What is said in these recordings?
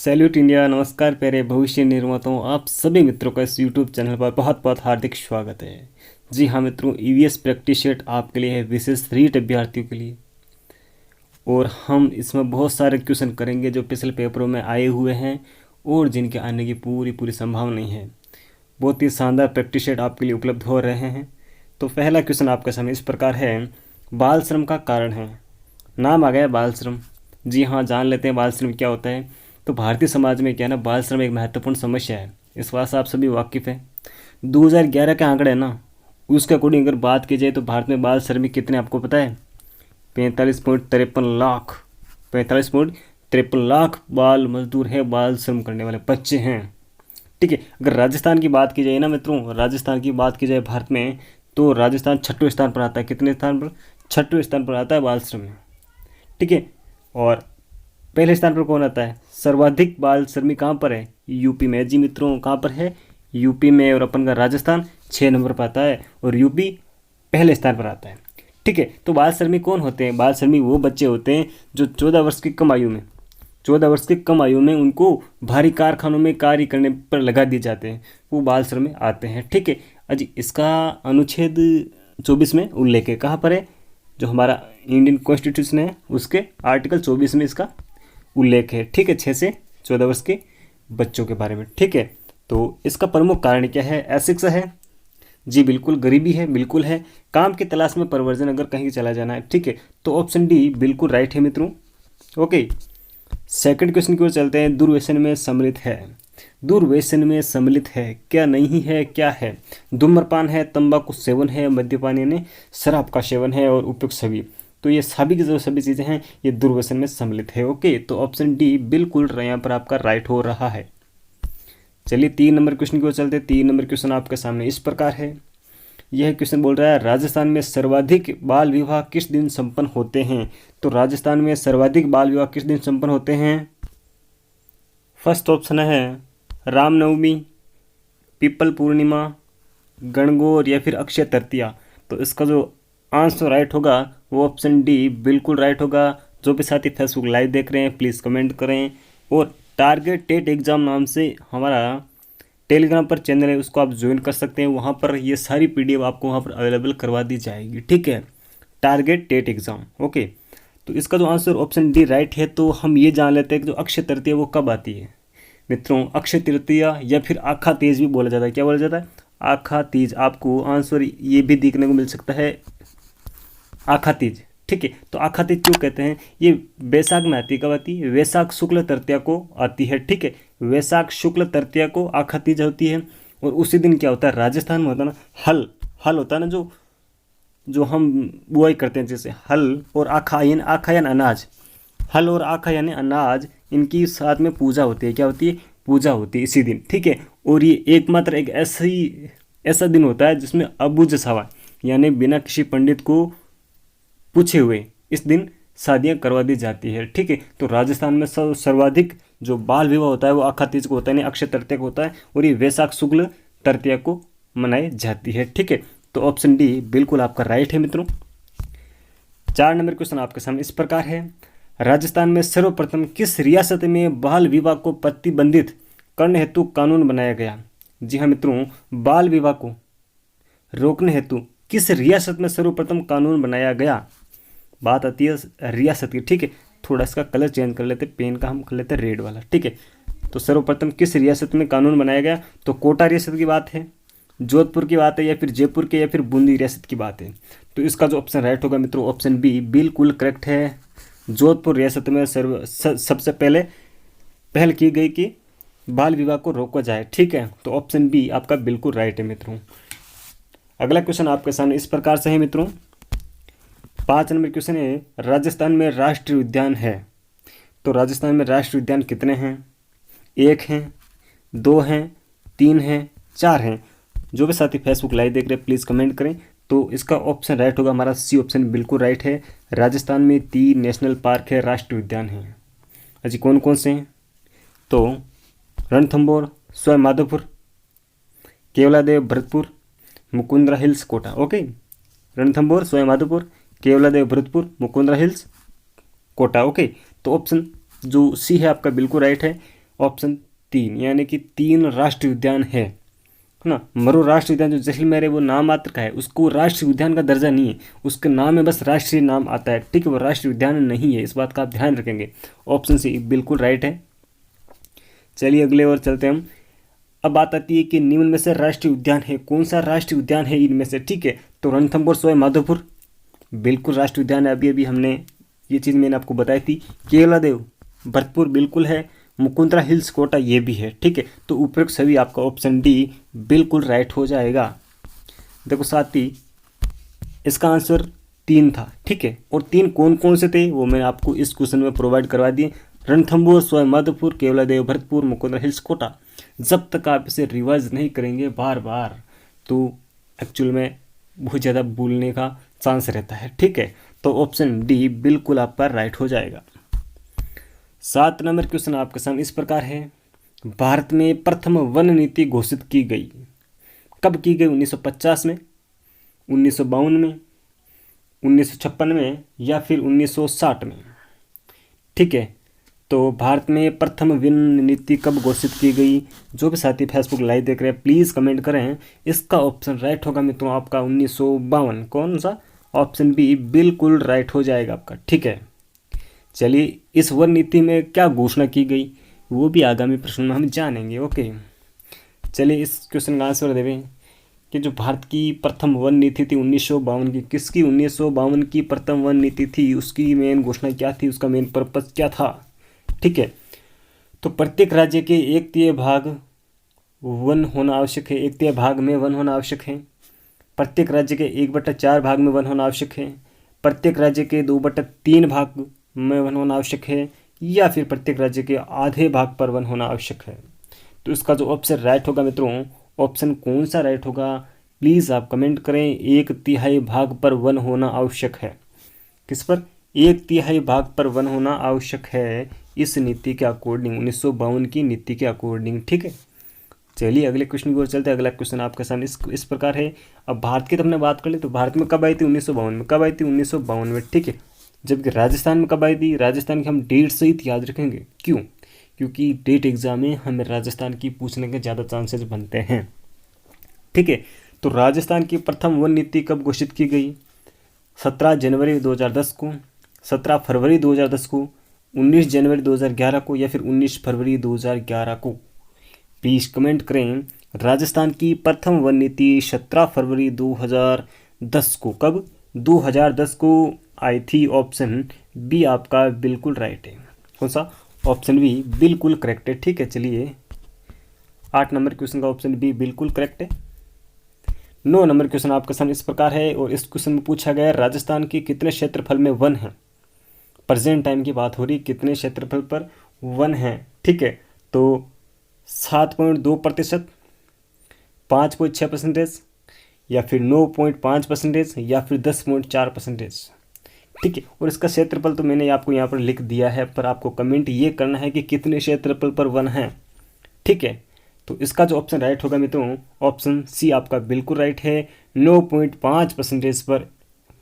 Salute India. नमस्कार प्यारे भविष्य निर्माताओं, आप सभी मित्रों का इस यूट्यूब चैनल पर बहुत बहुत हार्दिक स्वागत है। जी हाँ मित्रों, ईवीएस प्रैक्टिस सेट आपके लिए है, विशेष रीट अभ्यर्थियों के लिए। और हम इसमें बहुत सारे क्वेश्चन करेंगे जो पिछले पेपरों में आए हुए हैं और जिनके आने की पूरी पूरी संभावना नहीं है। बहुत ही शानदार प्रैक्टिस सेट आपके लिए उपलब्ध हो रहे हैं। तो पहला क्वेश्चन आपके सामने इस प्रकार है, बाल श्रम का कारण है। नाम आ गया बाल श्रम। जी हाँ, जान लेते हैं बाल श्रम क्या होता है। तो भारतीय समाज में क्या है ना, बाल श्रम एक महत्वपूर्ण समस्या है। इस बात से आप सभी वाकिफ़ हैं। 2011 के आंकड़े है ना, उसके अकॉर्डिंग अगर बात की जाए तो भारत में बाल श्रमिक कितने आपको पता है? 45.53 लाख। 45.53 लाख बाल मजदूर है, बाल श्रम करने वाले बच्चे हैं। ठीक है। अगर राजस्थान की बात की जाए ना मित्रों, राजस्थान की बात की जाए भारत में, तो राजस्थान 6वें स्थान पर आता है। कितने स्थान पर? 6वें स्थान पर आता है बाल श्रम में। ठीक है। और पहले स्थान पर कौन आता है? सर्वाधिक बाल श्रमिक कहाँ पर है? यूपी में। जी मित्रों, कहाँ पर है? यूपी में। और अपन का राजस्थान 6 नंबर पर आता है और यूपी पहले स्थान पर आता है। ठीक है। तो बाल श्रमिक कौन होते हैं? बाल श्रमिक वो बच्चे होते हैं जो 14 वर्ष की कम आयु में 14 वर्ष की कम आयु में उनको भारी कारखानों में कार्य करने पर लगा दिए जाते हैं, वो बाल श्रम में आते हैं। ठीक है। अजी इसका अनुच्छेद 24 में उल्लेख है। कहाँ पर है? जो हमारा इंडियन कॉन्स्टिट्यूशन है उसके आर्टिकल 24 में इसका उल्लेख है। ठीक है। 6 से 14 वर्ष के बच्चों के बारे में। ठीक है। तो इसका प्रमुख कारण क्या है? अशिक्षा है। जी बिल्कुल। गरीबी है, बिल्कुल है। काम की तलाश में प्रवर्जन, अगर कहीं चला जाना है। ठीक है। तो ऑप्शन डी बिल्कुल राइट है मित्रों। ओके, सेकंड क्वेश्चन की ओर चलते हैं। दुर्व्यसन में सम्मिलित है। दुर्व्यसन में सम्मिलित है क्या नहीं है? क्या है? धूम्रपान है, तंबाकू सेवन है, मद्यपान यानी शराब का सेवन है और उपयुक्त सभी। तो ये सभी की जो सभी चीज़ें हैं ये दुर्व्यसन में सम्मिलित है। ओके, तो ऑप्शन डी बिल्कुल यहाँ पर आपका राइट हो रहा है। चलिए 3 नंबर क्वेश्चन की ओर चलते हैं। 3 नंबर क्वेश्चन आपके सामने इस प्रकार है। यह क्वेश्चन बोल रहा है, राजस्थान में सर्वाधिक बाल विवाह किस दिन संपन्न होते हैं? तो राजस्थान में सर्वाधिक बाल विवाह किस दिन संपन्न होते हैं? फर्स्ट ऑप्शन है रामनवमी, पीपल पूर्णिमा, गणगौर या फिर अक्षय तृतीया। तो इसका जो आंसर राइट होगा वो ऑप्शन डी बिल्कुल राइट होगा। जो भी साथी फेसबुक लाइव देख रहे हैं प्लीज़ कमेंट करें। और टारगेट टेट एग्ज़ाम नाम से हमारा टेलीग्राम पर चैनल है, उसको आप ज्वाइन कर सकते हैं। वहाँ पर ये सारी पीडीएफ आपको वहाँ पर अवेलेबल करवा दी जाएगी। ठीक है। Target TET exam. ओके, तो इसका जो आंसर ऑप्शन डी राइट है। तो हम ये जान लेते हैं कि जो अक्षय तृतीया वो कब आती है मित्रों। अक्षय तृतीया या फिर आखा तीज भी बोला जाता है। क्या बोला जाता है? आखा तीज। आपको आंसर ये भी देखने को मिल सकता है, आखा तीज। ठीक है। तो आखा तीज क्यों कहते हैं? ये वैशाख में आती है। कब आती है? वैशाख शुक्ल तृतीया को आती है। ठीक है। वैशाख शुक्ल तृतीया को आखा तीज होती है। और उसी दिन क्या होता है? राजस्थान में होता है ना हल होता है ना, जो हम बुआई करते हैं, जैसे हल और आखा यानी अनाज। हल और आखा यानी अनाज, इनकी साथ में पूजा होती है। क्या होती है? पूजा होती है इसी दिन। ठीक है। और ये एकमात्र एक ऐसा दिन होता है जिसमें अबूझ सवा यानी बिना किसी पंडित को पूछे हुए इस दिन शादियां करवा दी जाती है। ठीक है। तो राजस्थान में सर्वाधिक जो बाल विवाह होता है वो आखा तीज को होता है, अक्षय तृतीया को होता है। और ये वैशाख शुक्ल तृतीया को मनाई जाती है। ठीक है। तो ऑप्शन डी बिल्कुल आपका राइट है मित्रों। 4 नंबर क्वेश्चन आपके सामने इस प्रकार है, राजस्थान में सर्वप्रथम किस रियासत में बाल विवाह को प्रतिबंधित करने हेतु कानून बनाया गया? जी हाँ मित्रों, बाल विवाह को रोकने हेतु किस रियासत में सर्वप्रथम कानून बनाया गया? बात आती है रियासत की। ठीक है। थोड़ा इसका कलर चेंज कर लेते, पेन का हम कर लेते रेड वाला। ठीक है। तो सर्वप्रथम किस रियासत में कानून बनाया गया? तो कोटा रियासत की बात है, जोधपुर की बात है, या फिर जयपुर के, या फिर बूंदी रियासत की बात है। तो इसका जो ऑप्शन राइट होगा मित्रों ऑप्शन बी बिल्कुल करेक्ट है। जोधपुर रियासत में सबसे पहल की गई कि बाल विवाह को रोका जाए। ठीक है। तो ऑप्शन बी आपका बिल्कुल राइट है मित्रों। अगला क्वेश्चन आपके सामने इस प्रकार से है मित्रों। 5 नंबर क्वेश्चन है, राजस्थान में राष्ट्रीय उद्यान है। तो राजस्थान में राष्ट्रीय उद्यान कितने हैं? 1 हैं, 2 हैं, 3 हैं, 4 हैं। जो भी साथी फेसबुक लाइव देख रहे हैं प्लीज़ कमेंट करें। तो इसका ऑप्शन राइट होगा हमारा सी ऑप्शन बिल्कुल राइट है। राजस्थान में 3 नेशनल पार्क है, राष्ट्रीय उद्यान हैं। अजी कौन कौन से हैं? तो Ranthambore, Sawai Madhopur, Keoladeo Bharatpur, Mukundra hills, Kota. Okay, Ranthambore, Sawai Madhopur, Keoladeo Bharatpur, Mukundra hills, Kota. Okay, तो ऑप्शन जो सी है आपका बिल्कुल राइट है। ऑप्शन 3, यानी कि 3 राष्ट्रीय उद्यान है ना। मरो राष्ट्रीय उद्यान जो जैसलमेर है वो नाम मात्र का है, उसको राष्ट्रीय उद्यान का दर्जा नहीं है, उसके नाम में बस राष्ट्रीय नाम आता है, ठीक है, वो राष्ट्रीय उद्यान नहीं है, इस बात का आप ध्यान रखेंगे। ऑप्शन सी बिल्कुल राइट है। चलिए अगले और चलते हैं हम। अब बात आती है कि निम्न में से राष्ट्रीय उद्यान है, कौन सा राष्ट्रीय उद्यान है इनमें से, ठीक है। तो रणथंभौर सवाई माधोपुर बिल्कुल राष्ट्रीय उद्यान है, अभी अभी हमने ये चीज़ मैंने आपको बताई थी। केवलादेव भरतपुर बिल्कुल है। मुकुंदरा हिल्स कोटा ये भी है, ठीक है। तो उपरोक्त सभी आपका ऑप्शन डी बिल्कुल राइट हो जाएगा। देखो साथ ही इसका आंसर 3 था, ठीक है, और 3 कौन कौन से थे वो मैंने आपको इस क्वेश्चन में प्रोवाइड करवा दिए। रणथंभौर सवाई माधोपुर केवलादेव भरतपुर मुकुंदरा हिल्स कोटा। जब तक आप इसे रिवाइज नहीं करेंगे बार बार तो एक्चुअल में बहुत ज़्यादा भूलने का चांस रहता है, ठीक है। तो ऑप्शन डी बिल्कुल आपका राइट हो जाएगा। 7 नंबर क्वेश्चन आपके सामने इस प्रकार है। भारत में प्रथम वन नीति घोषित की गई, कब की गई? 1950 में, 1952 में, 1956 में या फिर 1960 में, ठीक है। तो भारत में प्रथम वन नीति कब घोषित की गई? जो भी साथी फेसबुक लाइव देख रहे हैं प्लीज़ कमेंट करें। इसका ऑप्शन राइट होगा मित्रों आपका 1952। कौन सा? ऑप्शन बी बिल्कुल राइट हो जाएगा आपका, ठीक है। चलिए इस वन नीति में क्या घोषणा की गई वो भी आगामी प्रश्न में हम जानेंगे, ओके। चलिए इस क्वेश्चन का आंसर देवें कि जो भारत की प्रथम वन नीति थी 1952 की, किसकी? 1952 की प्रथम वन नीति थी, उसकी मेन घोषणा क्या थी, उसका मेन पर्पस क्या था, ठीक है। तो प्रत्येक राज्य के 1/3 भाग वन होना आवश्यक है, 1/3 भाग में वन होना आवश्यक है। प्रत्येक राज्य के 1/4 भाग में वन होना आवश्यक है। प्रत्येक राज्य के 2/3 भाग में वन होना आवश्यक है, या फिर प्रत्येक राज्य के आधे भाग पर वन होना आवश्यक है। तो इसका जो ऑप्शन राइट होगा मित्रों, ऑप्शन कौन सा राइट होगा प्लीज़ आप कमेंट करें। 1/3 भाग पर वन होना आवश्यक है। किस पर? 1/3 भाग पर वन होना आवश्यक है इस नीति के अकॉर्डिंग, 1952 की नीति के अकॉर्डिंग, ठीक है। चलिए अगले क्वेश्चन की ओर चलते हैं। अगला क्वेश्चन आपके सामने इस प्रकार है। अब भारत की तो हमने बात कर ली, तो भारत में कब आई थी? 1952 में। कब आई थी? 1952 में, ठीक है। जबकि राजस्थान में कब आई थी? राजस्थान की हम डेट सहित याद रखेंगे। क्यों? क्योंकि डेट एग्जाम में हमें राजस्थान की पूछने के ज़्यादा चांसेस बनते हैं, ठीक है। तो राजस्थान की प्रथम वन नीति कब घोषित की गई? 17 जनवरी 2010 को, 17 फरवरी 2010 को, 19 जनवरी 2011 को, या फिर 19 फरवरी 2011 को? प्लीज़ कमेंट करें। राजस्थान की प्रथम वन नीति 17 फरवरी 2010 को, कब? 2010 को आई थी। ऑप्शन बी आपका बिल्कुल राइट है। कौन सा? ऑप्शन बी बिल्कुल करेक्ट है, ठीक है। चलिए 8 नंबर क्वेश्चन का ऑप्शन बी बिल्कुल करेक्ट है। 9 नंबर क्वेश्चन आपके सामने इस प्रकार है, और इस क्वेश्चन में पूछा गया है राजस्थान के कितने क्षेत्रफल में वन है? प्रेजेंट टाइम की बात हो रही, कितने क्षेत्रफल पर वन है, ठीक है। तो 7.2%, 5.6%, या फिर 9.5%, या फिर 10.4%, ठीक है। और इसका क्षेत्रफल तो मैंने आपको यहाँ पर लिख दिया है, पर आपको कमेंट ये करना है कि कितने क्षेत्रफल पर वन है, ठीक है। तो इसका जो ऑप्शन राइट होगा मित्रों, ऑप्शन सी आपका बिल्कुल राइट है। 9.5% पर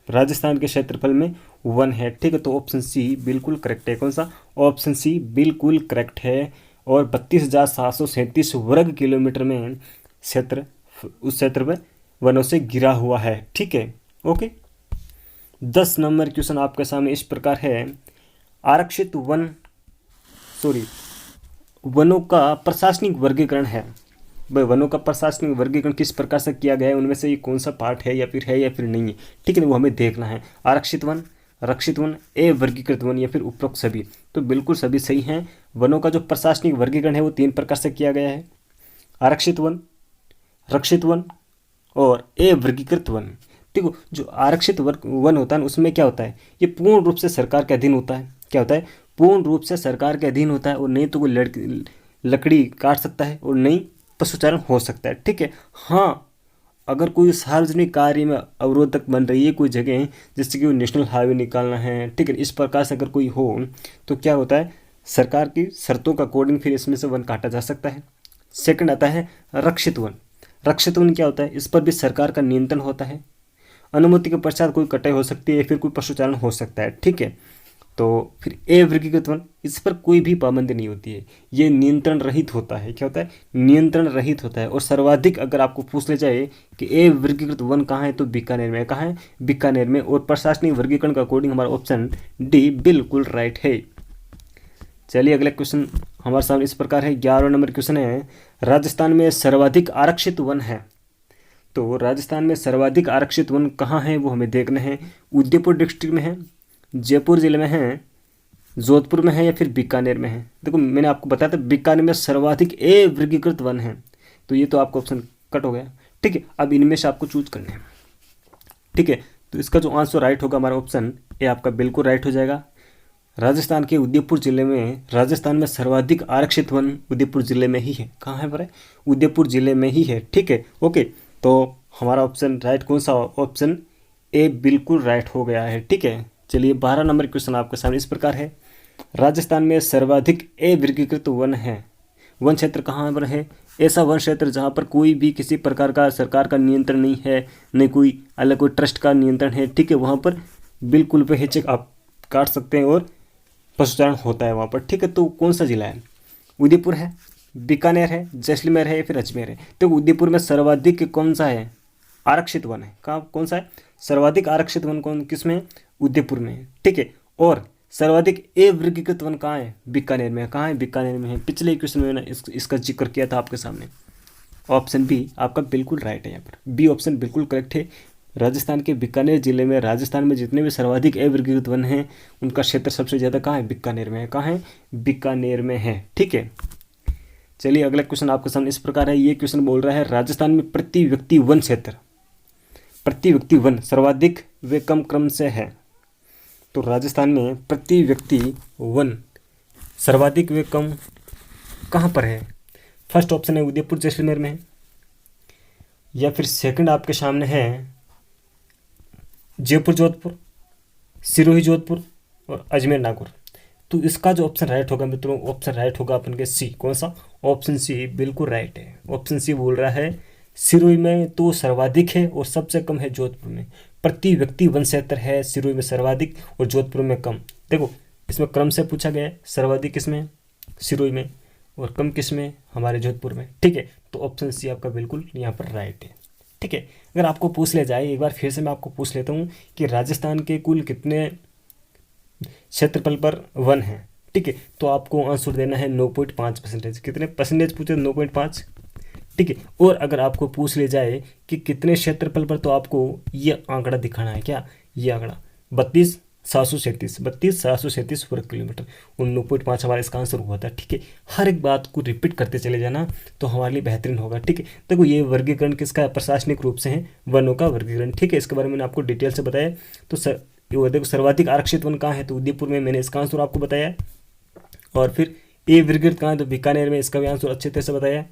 राजस्थान के क्षेत्रफल में वन है, ठीक है। तो ऑप्शन सी बिल्कुल करेक्ट है। कौन सा? ऑप्शन सी बिल्कुल करेक्ट है। और 32,737 वर्ग किलोमीटर में क्षेत्र, उस क्षेत्र में वनों से घिरा हुआ है, ठीक है, ओके। 10 नंबर क्वेश्चन आपके सामने इस प्रकार है। आरक्षित वनों का प्रशासनिक वर्गीकरण है। भाई वनों का प्रशासनिक वर्गीकरण किस प्रकार से किया गया है, उनमें से ये कौन सा पार्ट है या फिर नहीं है, ठीक है, वो हमें देखना है। आरक्षित वन, रक्षित वन, वर्गीकृत वन, या फिर उपरोक्त सभी? तो बिल्कुल सभी सही हैं। वनों का जो प्रशासनिक वर्गीकरण है वो 3 प्रकार से किया गया है। आरक्षित वन, रक्षित वन और वर्गीकृत वन। देखो जो आरक्षित वन होता है ना, उसमें क्या होता है, ये पूर्ण रूप से सरकार के अधीन होता है। क्या होता है? पूर्ण रूप से सरकार के अधीन होता है, और नहीं तो कोई लकड़ी काट सकता है और नहीं पशुचारण हो सकता है, ठीक है। हाँ, अगर कोई सार्वजनिक कार्य में अवरोधक बन रही है कोई जगह, जैसे कि नेशनल हाईवे निकालना है, ठीक है, इस प्रकार से अगर कोई हो तो क्या होता है, सरकार की शर्तों का अकॉर्डिंग फिर इसमें से वन काटा जा सकता है। सेकंड आता है रक्षित वन। रक्षित वन क्या होता है? इस पर भी सरकार का नियंत्रण होता है। अनुमति के पश्चात कोई कटाई हो सकती है या फिर कोई पशुचारण हो सकता है, ठीक है। तो फिर ए वर्गीकृत वन, इस पर कोई भी पाबंदी नहीं होती है, ये नियंत्रण रहित होता है। क्या होता है? नियंत्रण रहित होता है। और सर्वाधिक अगर आपको पूछ ले जाए कि ए वर्गीकृत वन कहाँ है, तो बीकानेर में। कहाँ है? बीकानेर में। और प्रशासनिक वर्गीकरण का अकॉर्डिंग हमारा ऑप्शन डी बिल्कुल राइट है। चलिए अगला क्वेश्चन हमारे सामने इस प्रकार है। 11 नंबर क्वेश्चन है, राजस्थान में सर्वाधिक आरक्षित वन है। तो राजस्थान में सर्वाधिक आरक्षित वन कहाँ है वो हमें देखना है। उदयपुर डिस्ट्रिक्ट में है, जयपुर जिले में है, जोधपुर में है, या फिर बीकानेर में है। देखो मैंने आपको बताया था बीकानेर में सर्वाधिक ए वर्गीकृत वन है, तो ये तो आपका ऑप्शन कट हो गया। ठीक है, अब इनमें से आपको चूज करना है। ठीक है, तो इसका जो आंसर राइट होगा हमारा ऑप्शन ए आपका बिल्कुल राइट हो जाएगा। राजस्थान के उदयपुर जिले में, राजस्थान में सर्वाधिक आरक्षित वन उदयपुर जिले में ही है। कहाँ है पर है? उदयपुर जिले में ही है। ठीक है, ओके, तो हमारा ऑप्शन राइट कौन सा? ऑप्शन ए बिल्कुल राइट हो गया है। ठीक है, चलिए 12 नंबर क्वेश्चन आपके सामने इस प्रकार है। राजस्थान में सर्वाधिक ए वर्गीकृत वन है। वन क्षेत्र कहाँ पर है? ऐसा वन क्षेत्र जहाँ पर कोई भी किसी प्रकार का सरकार का नियंत्रण नहीं है, नहीं कोई अलग कोई ट्रस्ट का नियंत्रण है। ठीक है, वहाँ पर बिल्कुल बेहिचक आप काट सकते हैं और पशुचारण होता है वहाँ पर। ठीक है, तो कौन सा जिला है? उदयपुर है, बीकानेर है, जैसलमेर है, या फिर अजमेर है। तो उदयपुर में सर्वाधिक कौन सा है? आरक्षित वन है। कहाँ कौन सा है? सर्वाधिक आरक्षित वन कौन किस में? उदयपुर में है। ठीक है, और सर्वाधिक ए वर्गीकृत वन कहाँ है? बीकानेर में। कहाँ है? बीकानेर में है। पिछले क्वेश्चन में मैंने इसका जिक्र किया था आपके सामने। ऑप्शन बी आपका बिल्कुल राइट है। यहाँ पर बी ऑप्शन बिल्कुल करेक्ट है। राजस्थान के बीकानेर जिले में, राजस्थान में जितने भी सर्वाधिक ए वर्गीकृत वन हैं उनका क्षेत्र सबसे ज़्यादा कहाँ है? बीकानेर में है। कहाँ है? बीकानेर में है। ठीक है, चलिए अगला क्वेश्चन आपके सामने इस प्रकार है। ये क्वेश्चन बोल रहा है राजस्थान में प्रति व्यक्ति वन क्षेत्र, प्रति व्यक्ति वन सर्वाधिक व कम क्रम से है। तो राजस्थान में प्रति व्यक्ति वन सर्वाधिक व कम कहाँ पर है? फर्स्ट ऑप्शन है उदयपुर जैसलमेर में, या फिर सेकंड आपके सामने है जयपुर जोधपुर, सिरोही जोधपुर और अजमेर नागौर। तो इसका जो ऑप्शन राइट होगा मित्रों, ऑप्शन राइट होगा अपन के सी। कौन सा? ऑप्शन सी बिल्कुल राइट है। ऑप्शन सी बोल रहा है सिरोही में तो सर्वाधिक है और सबसे कम है जोधपुर में। प्रति व्यक्ति वन क्षेत्र है सिरोही में सर्वाधिक और जोधपुर में कम। देखो इसमें क्रम से पूछा गया है, सर्वाधिक किसमें? सिरोही में, और कम किसमें? हमारे जोधपुर में। ठीक है, तो ऑप्शन सी आपका बिल्कुल यहाँ पर राइट है। ठीक है, अगर आपको पूछ ले जाए, एक बार फिर से मैं आपको पूछ लेता हूँ कि राजस्थान के कुल कितने क्षेत्रफल पर वन है। ठीक है, तो आपको आंसर देना है 9.5%। कितने परसेंटेज पूछे? 9.5। ठीक है, और अगर आपको पूछ ले जाए कि कितने क्षेत्रफल पर, तो आपको ये आंकड़ा दिखाना है। क्या? ये आंकड़ा 32,737 वर्ग किलोमीटर, और 9.5 हमारा इसका आंसर हुआ था। ठीक है, हर एक बात को रिपीट करते चले जाना तो हमारे लिए बेहतरीन होगा। ठीक है, देखो ये वर्गीकरण किसका है? प्रशासनिक रूप से है, वनों का वर्गीकरण। ठीक है, इसके बारे में मैंने आपको डिटेल से बताया। तो देखो सर्वाधिक आरक्षित वन कहाँ है? तो उदयपुर में, मैंने इसका आंसर आपको बताया। और फिर ए वर्गीकृत कहाँ है? तो बीकानेर में, इसका भी आंसर अच्छे तरह से बताया।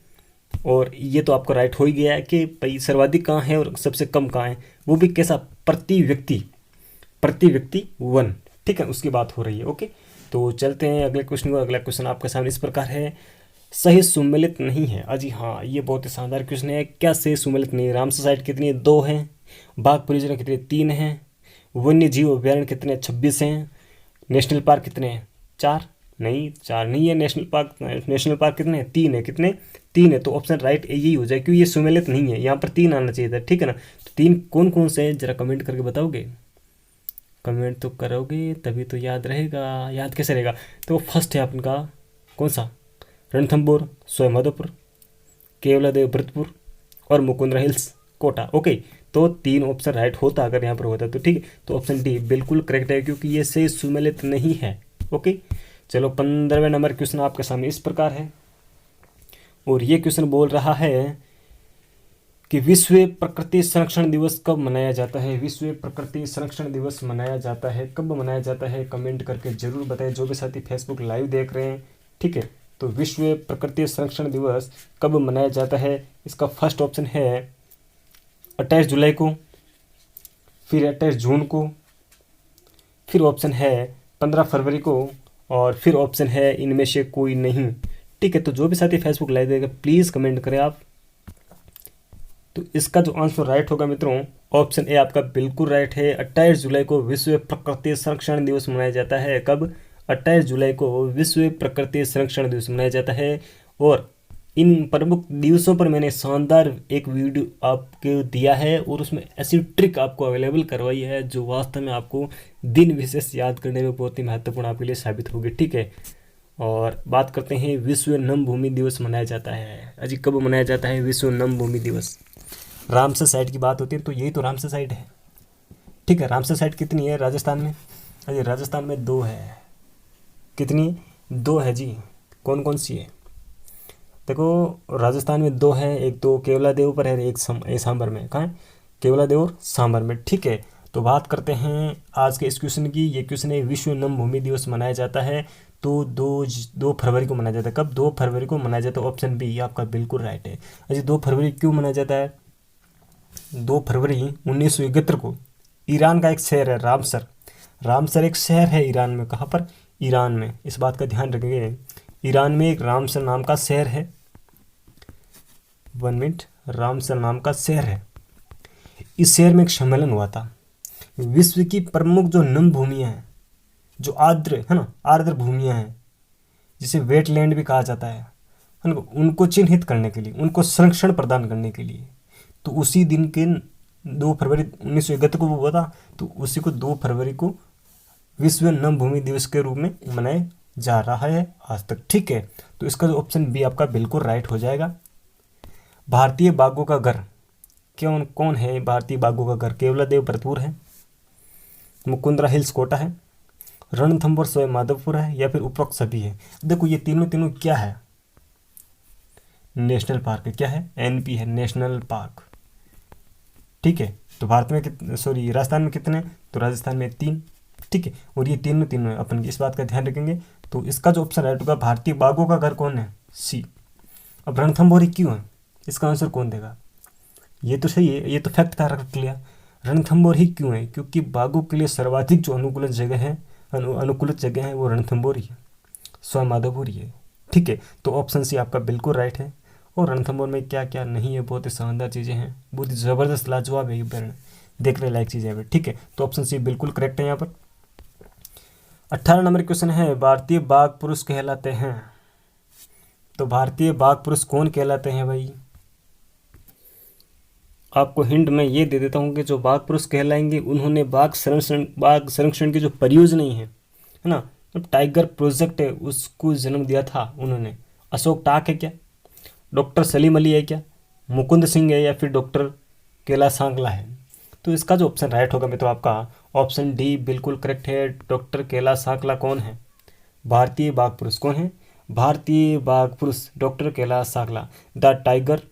और ये तो आपको राइट हो ही गया है कि भाई सर्वाधिक कहाँ है और सबसे कम कहाँ है, वो भी कैसा? प्रति व्यक्ति वन। ठीक है, उसकी बात हो रही है। ओके, तो चलते हैं अगले क्वेश्चन को। अगला क्वेश्चन आपके सामने इस प्रकार है, सही सुमेलित नहीं है। अजी हाँ, ये बहुत ही शानदार क्वेश्चन है। क्या सही सुमेलित नहीं है? रामसर साइट कितनी है? 2 हैं। बाघ परियोजना कितनी? 3 हैं। वन्य जीव अभ्यारण्य कितने? 26 हैं। नेशनल पार्क कितने हैं? 4 नहीं, 4 नहीं है। नेशनल पार्क कितने हैं? 3 है। कितने? 3 है। तो ऑप्शन राइट यही हो जाए, क्योंकि ये सुमेलित नहीं है, यहाँ पर 3 आना चाहिए था। ठीक है ना, तो 3 कौन कौन से हैं जरा कमेंट करके बताओगे? कमेंट तो करोगे तभी तो याद रहेगा। याद कैसे रहेगा? तो फर्स्ट है आपका कौन सा? रणथंबोर, सोयमाधोपुर, केवलादेव भरतपुर और मुकुंदरा हिल्स कोटा। ओके, तो 3 ऑप्शन राइट होता अगर यहाँ पर होता तो। ठीक है, तो ऑप्शन डी बिल्कुल करेक्ट है, क्योंकि ये सही सुमेलित नहीं है। ओके, चलो 15वें नंबर क्वेश्चन आपके सामने इस प्रकार है, और ये क्वेश्चन बोल रहा है कि विश्व प्रकृति संरक्षण दिवस कब मनाया जाता है? विश्व प्रकृति संरक्षण दिवस मनाया जाता है, कब मनाया जाता है? कमेंट करके जरूर बताएं, जो भी साथी फेसबुक लाइव देख रहे हैं। ठीक है, तो विश्व प्रकृति संरक्षण दिवस कब मनाया जाता है? इसका फर्स्ट ऑप्शन है 28 जुलाई को, फिर 28 जून को, फिर ऑप्शन है 15 फरवरी को, और फिर ऑप्शन है इनमें से कोई नहीं। ठीक है, तो जो भी साथी फेसबुक लाइव देगा प्लीज़ कमेंट करें आप। तो इसका जो आंसर राइट होगा मित्रों ऑप्शन ए आपका बिल्कुल राइट है। 28 जुलाई को विश्व प्रकृति संरक्षण दिवस मनाया जाता है। कब? 28 जुलाई को विश्व प्रकृति संरक्षण दिवस मनाया जाता है। और इन प्रमुख दिवसों पर मैंने शानदार एक वीडियो आपको दिया है और उसमें ऐसी ट्रिक आपको अवेलेबल करवाई है जो वास्तव में आपको दिन विशेष याद करने में बहुत ही महत्वपूर्ण आपके लिए साबित होगी। ठीक है, और बात करते हैं विश्व नम भूमि दिवस मनाया जाता है। अजी कब मनाया जाता है विश्व नम भूमि दिवस? रामसर साइट की बात होती है तो यही तो रामसर साइट है। ठीक है, रामसर साइट कितनी है राजस्थान में? अजी राजस्थान में 2 है। कितनी? 2 है जी। कौन कौन सी है? देखो राजस्थान में 2 है, एक तो केवलादेव पर है, एक सांबर में। कहाँ है? केवलादेव और सांबर में। ठीक है, तो बात करते हैं आज के इस क्वेश्चन की। ये क्वेश्चन है विश्व नम भूमि दिवस मनाया जाता है तो 2 फरवरी को मनाया जाता है। कब? 2 फरवरी को मनाया जाता है। ऑप्शन बी आपका बिल्कुल राइट है। अच्छा 2 फरवरी क्यों मनाया जाता है? 2 फरवरी 1971 को ईरान का एक शहर है रामसर। रामसर एक शहर है ईरान में। कहाँ पर? ईरान में। इस बात का ध्यान रखेंगे। ईरान में एक रामसर नाम का शहर है। 1 मिनट। रामसर नाम का शहर है। इस शहर में एक सम्मेलन हुआ था। विश्व की प्रमुख जो नम भूमियाँ हैं, जो आर्द्र है ना, आर्द्र भूमियाँ हैं, जिसे वेटलैंड भी कहा जाता है ना, उनको चिन्हित करने के लिए, उनको संरक्षण प्रदान करने के लिए, तो उसी दिन के 2 फरवरी 1971 को वो हुआ था, तो उसी को 2 फरवरी को विश्व नम भूमि दिवस के रूप में मनाया जा रहा है आज तक। ठीक है, तो इसका जो ऑप्शन बी आपका बिल्कुल राइट हो जाएगा। भारतीय बाघों का घर कौन है? भारतीय बाघों का घर केवलादेव भरतपुर है, मुकुंदरा हिल्स कोटा है, रणथंभौर सवाई माधोपुर है, या फिर उपरोक्त सभी है। देखो ये तीनों क्या है? नेशनल पार्क है। क्या है? एनपी है, नेशनल पार्क। ठीक है, तो भारत में राजस्थान में कितने? तो राजस्थान में 3। ठीक है, और ये तीनों अपन इस बात का ध्यान रखेंगे। तो इसका जो ऑप्शन राइट होगा भारतीय बाघों का घर कौन है? सी। अब रणथंभौर क्यों है? इसका आंसर कौन देगा? ये तो सही है, ये तो फैक्ट था रख लिया। रणथंभौर ही क्यों है? क्योंकि बाघों के लिए सर्वाधिक जो अनुकूलित जगह है वो रणथंभौर ही है, सवाई माधोपुर ही है। ठीक है, तो ऑप्शन सी आपका बिल्कुल राइट है। और रणथंभौर में क्या क्या नहीं है, बहुत ही शानदार चीज़ें हैं, बहुत ही ज़बरदस्त लाजवाब है, ये देखने लायक चीज़ें हैं। ठीक है, तो ऑप्शन सी बिल्कुल करेक्ट है यहाँ पर। 18 नंबर क्वेश्चन है भारतीय बाघ पुरुष कहलाते हैं। तो भारतीय बाघ पुरुष कौन कहलाते हैं भाई? आपको हिंट मैं ये दे देता हूँ कि जो बाघ पुरुष कहलाएंगे उन्होंने बाघ संरक्षण की जो परियोजना है ना, तो टाइगर प्रोजेक्ट है, उसको जन्म दिया था उन्होंने। अशोक टाक है क्या? डॉक्टर सलीम अली है क्या? मुकुंद सिंह है, या फिर डॉक्टर कैलाश सांकला है? तो इसका जो ऑप्शन राइट होगा मित्रों आपका ऑप्शन डी बिल्कुल करेक्ट है। डॉक्टर कैलाश सांकला कौन है? भारतीय बाघ पुरुष कौन है? भारतीय बाघ पुरुष doctor Kailash Sankhla, the tiger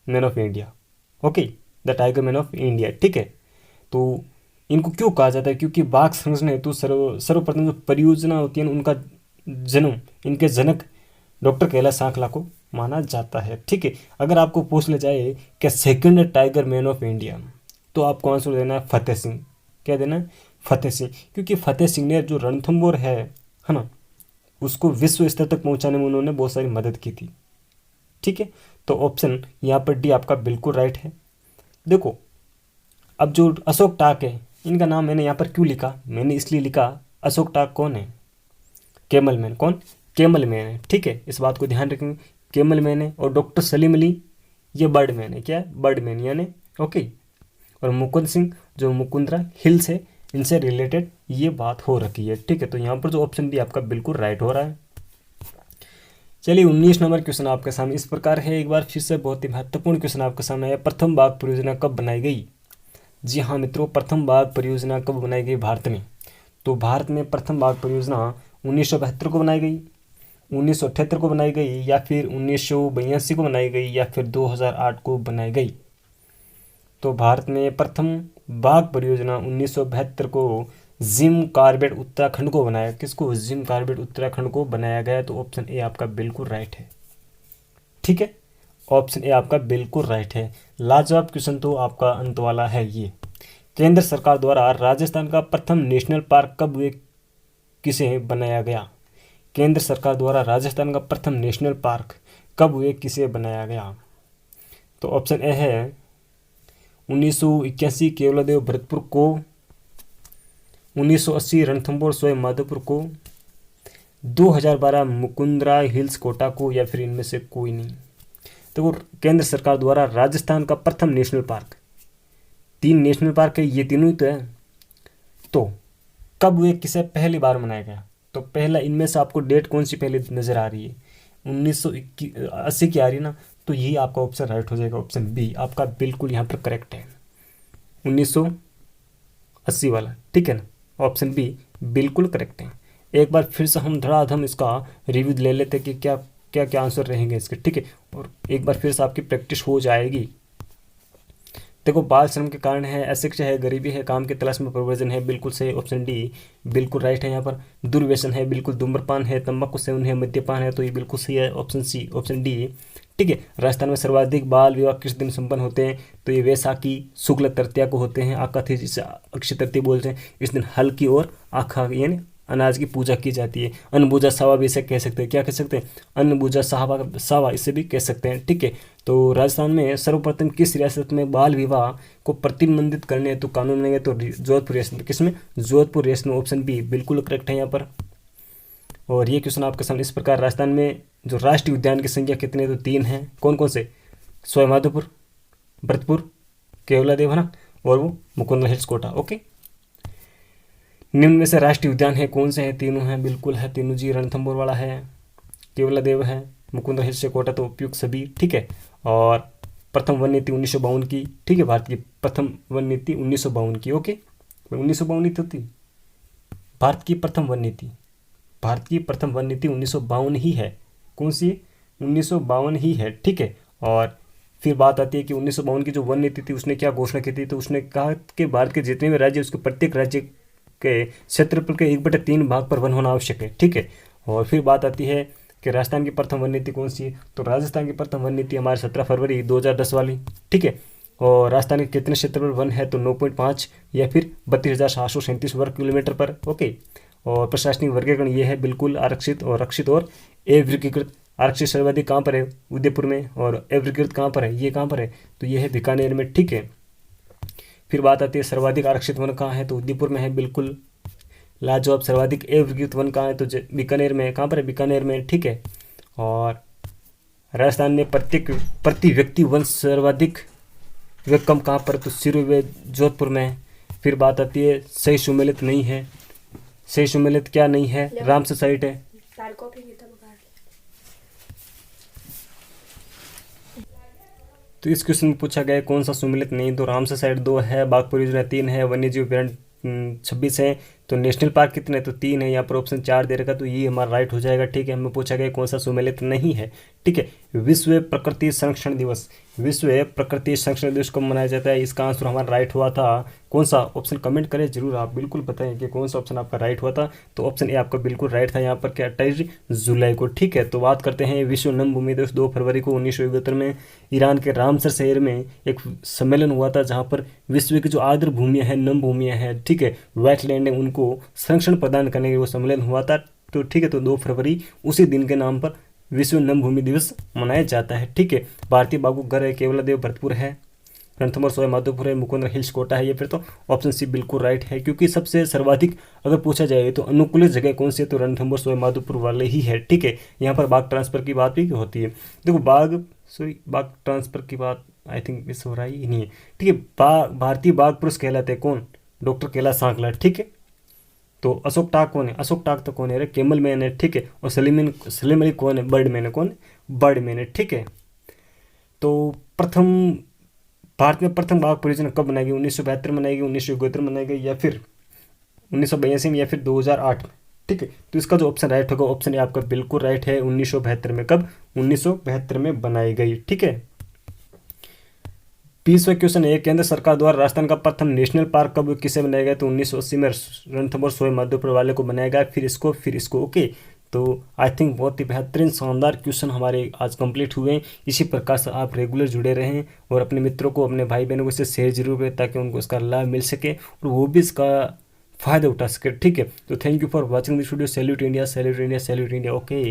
man of India. Okay, the tiger man of India. ठीक है, तो इनको क्यों कहा जाता है? क्योंकि बाघ संरक्षण हेतु सर्वप्रथम जो परियोजना होती है उनका जन्म, इनके जनक डॉक्टर कैलाश सांकला को माना जाता है। ठीक है, अगर आपको पूछ ले जाए कि second tiger man of India, तो आपको आंसर देना है फतेह सिंह। क्या देना है? फतेह सिंह, क्योंकि फतेह सिंह ने जो रणथंभौर है ना, उसको विश्व स्तर तक पहुंचाने में उन्होंने बहुत सारी मदद की थी। ठीक है, तो ऑप्शन यहाँ पर डी आपका बिल्कुल राइट है। देखो अब जो अशोक टाक है, इनका नाम मैंने यहाँ पर क्यों लिखा? मैंने इसलिए लिखा, अशोक टाक कौन है? Camel man. कौन? कैमल मैन है। ठीक है, इस बात को ध्यान रखेंगे, कैमल मैन है। और डॉक्टर सलीम अली ये बर्ड मैन है। क्या है? बर्ड मैन यानी ओके। और मुकुंद सिंह जो मुकुंदरा हिल्स है, इनसे रिलेटेड ये बात हो रखी है। ठीक है, तो यहाँ पर जो ऑप्शन भी आपका बिल्कुल राइट हो रहा है। चलिए 19 नंबर क्वेश्चन आपके सामने इस प्रकार है। एक बार फिर से बहुत ही महत्वपूर्ण क्वेश्चन आपके सामने है। प्रथम बाघ परियोजना कब बनाई गई? जी हाँ मित्रों, प्रथम बाघ परियोजना कब बनाई गई भारत में? तो भारत में प्रथम बाघ परियोजना 1972 को बनाई गई, 1978 को बनाई गई, या फिर 1982 को बनाई गई, या फिर 2008 को बनाई गई? तो भारत में प्रथम बाघ परियोजना 1972 को जिम कार्बेट उत्तराखंड को बनाया। किसको? जिम कार्बेट उत्तराखंड को बनाया गया। तो ऑप्शन ए आपका बिल्कुल राइट है। ठीक है, ऑप्शन ए आपका बिल्कुल राइट है। लाजवाब क्वेश्चन तो आपका अंत वाला है ये। केंद्र सरकार द्वारा राजस्थान का प्रथम नेशनल पार्क कब किसे बनाया गया? केंद्र सरकार द्वारा राजस्थान का प्रथम नेशनल पार्क कब किसे बनाया गया? तो ऑप्शन ए है 1981 केवलादेव भरतपुर को, 1980 रणथंभौर सवाई माधोपुर को, 2012 मुकुंदराय हिल्स कोटा को, या फिर इनमें से कोई नहीं। तो केंद्र सरकार द्वारा राजस्थान का प्रथम नेशनल पार्क, 3 नेशनल पार्क है, ये तीनों ही तो है। तो कब वे किसे पहली बार मनाया गया? तो पहला, इनमें से आपको डेट कौन सी पहले नजर आ रही है? 1980 की आ रही है ना, तो यही आपका ऑप्शन राइट हो जाएगा। ऑप्शन बी आपका बिल्कुल यहाँ पर करेक्ट है, 1980 वाला, ठीक है ना। ऑप्शन बी बिल्कुल करेक्ट है। एक बार फिर से हम धड़ाधम इसका रिव्यू ले लेते कि क्या क्या क्या आंसर रहेंगे इसके, ठीक है। और एक बार फिर से आपकी प्रैक्टिस हो जाएगी। देखो, बाल श्रम के कारण है, अशिक्षा है, गरीबी है, काम की तलाश में प्रवर्जन है, बिल्कुल सही, ऑप्शन डी बिल्कुल राइट है। यहाँ पर दुर्व्यसन है, बिल्कुल धूम्रपान है, तंबाकू सेवन है, मद्यपान है, तो ये बिल्कुल सही है, ऑप्शन सी, ऑप्शन डी, ठीक है। राजस्थान में सर्वाधिक बाल विवाह किस दिन संपन्न होते हैं? तो ये वैसाखी शुक्ल तृतीया को होते हैं। आकाथी, जिसे अक्षय तृतीया बोलते हैं। इस दिन हल की और आखा यानी अनाज की पूजा की जाती है। अन्नबूजा सावा भी इसे कह सकते हैं। क्या कह सकते हैं? अन्नबूजा सावा इसे भी कह सकते हैं, ठीक है। तो राजस्थान में सर्वप्रथम किस रियासत में बाल विवाह को प्रतिबंधित करने हेतु कानून बनाए गए? तो जोधपुर रियासत में। किसमें? जोधपुर रियासत में, ऑप्शन बी बिल्कुल करेक्ट है यहाँ पर। और ये क्वेश्चन आपके सामने इस प्रकार, राजस्थान में जो राष्ट्रीय उद्यान की संख्या कितनी है? तो 3 है। कौन कौन से? सवाई माधोपुर, भरतपुर, केवलादेव, है ना, और वो मुकुंदरा हिल्स कोटा, ओके। निम्न में से राष्ट्रीय उद्यान है कौन से हैं? तीनों हैं, बिल्कुल है तीनों जी। रणथंभौर वाला है, केवलादेव है, मुकुंदरा हिल्स कोटा, तो उपयुक्त सभी, ठीक है। और प्रथम वन नीति 1952 की, ठीक है। भारत की प्रथम वन नीति 1952 की, ओके। 1952 नीति होती, भारत की प्रथम वन नीति, भारत की प्रथम वन नीति 1952 ही है। कौन सी? 1952 ही है, ठीक है। और फिर बात आती है कि 1952 की जो वन नीति थी उसने क्या घोषणा की थी? तो उसने कहा कि भारत के जितने भी राज्य, उसके प्रत्येक राज्य के क्षेत्रफल के 1/3 भाग पर वन होना आवश्यक है, ठीक है। और फिर बात आती है कि राजस्थान की प्रथम वन नीति कौन सी है? तो राजस्थान की प्रथम वन नीति हमारे 17 फरवरी 2010 वाली, ठीक है। और राजस्थान के कितने क्षेत्रफल वन है? तो 9.5 या फिर 32,737 वर्ग किलोमीटर पर, ओके। और प्रशासनिक वर्गीकरण ये है, बिल्कुल आरक्षित और रक्षित और अवर्गीकृत। आरक्षित सर्वाधिक कहाँ पर है? उदयपुर में। और अवर्गीकृत कहाँ पर है? ये कहाँ पर है? तो ये है बीकानेर में, ठीक है। फिर बात आती है सर्वाधिक आरक्षित वन कहाँ है? तो उदयपुर में है, बिल्कुल लाजवाब। सर्वाधिक अवर्गीकृत वन कहाँ है? तो बीकानेर में। कहाँ पर है? बीकानेर में, ठीक है। और राजस्थान में प्रति व्यक्ति वन सर्वाधिक व कम कहाँ पर? तो सिरोही व जोधपुर में। फिर बात आती है सही सुमेलित नहीं है। सही सुमेलित क्या नहीं है? रामसर साइट है। तो इस क्वेश्चन में पूछा गया कौन सा सुमेलित नहीं? तो रामसर साइट 2 है, बागपुर योजना 3 है, वन्यजीव अभ्यारण्य 26 है। तो नेशनल पार्क कितने? तो 3 है। यहाँ पर ऑप्शन 4 दे रखा, तो ये हमारा राइट हो जाएगा, ठीक है। हमें पूछा गया कौन सा सुमेलित नहीं है, ठीक है। विश्व प्रकृति संरक्षण दिवस, विश्व प्रकृति संरक्षण दिवस कब मनाया जाता है? इसका आंसर हमारा राइट हुआ था कौन सा? ऑप्शन कमेंट करें जरूर, आप बिल्कुल बताएं कि कौन सा ऑप्शन आपका राइट हुआ था। तो ऑप्शन ए आपका बिल्कुल राइट था यहाँ पर, क्या 28 जुलाई को, ठीक है। तो बात करते हैं विश्व नम भूमि दिवस। 2 फरवरी को 1971 में ईरान के रामसर शहर में एक सम्मेलन हुआ था, जहाँ पर विश्व की जो आर्द्र भूमियाँ हैं, नम भूमियाँ हैं, ठीक है, वेटलैंड है, उनको संरक्षण प्रदान करने के वो सम्मेलन हुआ था, तो ठीक है। तो 2 फरवरी उसी दिन के नाम पर विश्व नम भूमि दिवस मनाया जाता है, ठीक है। भारतीय बाघों घर है, केवलादेव भरतपुर है, रणथंभौर सवाई माधोपुर है, मुकुंदरा हिल्स कोटा है। ये फिर तो ऑप्शन सी बिल्कुल राइट है, क्योंकि सबसे सर्वाधिक अगर पूछा जाए तो अनुकूलित जगह कौन सी है? तो रणथंभौर सवाई माधोपुर वाले ही है, ठीक है। यहाँ पर बाघ ट्रांसफर की बात भी होती है। देखो बाघ ट्रांसफर की बात आई थिंक मिस हो रहा ही नहीं है, ठीक है। भारतीय बाघ पुरुष कहलाते हैं कौन? डॉक्टर कैलाश सांकला, ठीक है। तो अशोक टाक कौन है? अशोक टाक तो कौन है? कैमल मैन है, ठीक है। और सलीम अली कौन है? बर्ड मैन है, कौन? बर्ड मैन है, ठीक है। तो भारत में प्रथम बाघ परियोजना कब बनाई गई? 1972 बनाई गई, 1971 बनाई गई, या फिर 1982 में, या फिर 2008 में, ठीक है। तो इसका जो ऑप्शन राइट होगा, ऑप्शन ए आपका बिल्कुल राइट है, 1972 में। कब? 1972 में बनाई गई, ठीक है। 20वां क्वेश्चन है, केंद्र सरकार द्वारा राजस्थान का प्रथम नेशनल पार्क कब किसे बनाया गया? तो 1980 में रणथंभौर सवाई माधोपुर वाले को बनाया गया, फिर इसको, ओके। तो आई थिंक बहुत ही बेहतरीन शानदार क्वेश्चन हमारे आज कंप्लीट हुए हैं। इसी प्रकार से आप रेगुलर जुड़े रहें और अपने मित्रों को, अपने भाई बहनों को इससे शेयर जरूर करें, ताकि उनको इसका लाभ मिल सके और वो भी इसका फ़ायदा उठा सके, ठीक है। तो thank you for watching this video. Salute India, salute India, salute India, okay.